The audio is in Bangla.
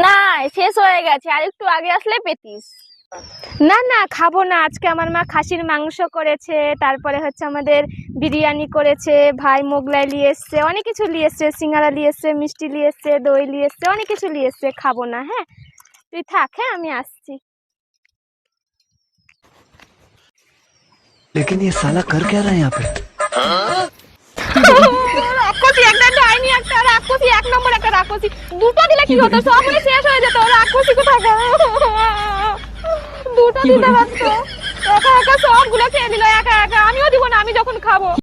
না, শেষ হয়ে গেছে, আর একটু আগে আসলে পেতিস। না না, খাবো না। আজকে আমার মা খাসির মাংস করেছে, তারপরে হচ্ছে আমাদের বিরিয়ানি করেছে, ভাই মোগলাই নিয়ে এসছে, অনেক কিছু নিয়ে এসছে, সিঙ্গারা নিয়ে এসছে, মিষ্টি নিয়ে এসছে, দই নিয়ে এসছে, অনেক কিছু নিয়ে এসছে। খাবো না, হ্যাঁ তুই থাক, হ্যাঁ আমি আসছি। लेकिन ये साला कर क्या रहा है यहाँ पे? রাক্ষসী একটা, ডাইনি একটা, রাক্ষসী এক নম্বর একটা রাক্ষসী। দুটো দিলে কি হতো, সব শেষ হয়ে যেত। রাক্ষসী কোথায় গেল? দুটো দিতে পারতো, একা একা সবগুলো খেয়ে নিল একা একা। আমিও দিব না, আমি যখন খাবো।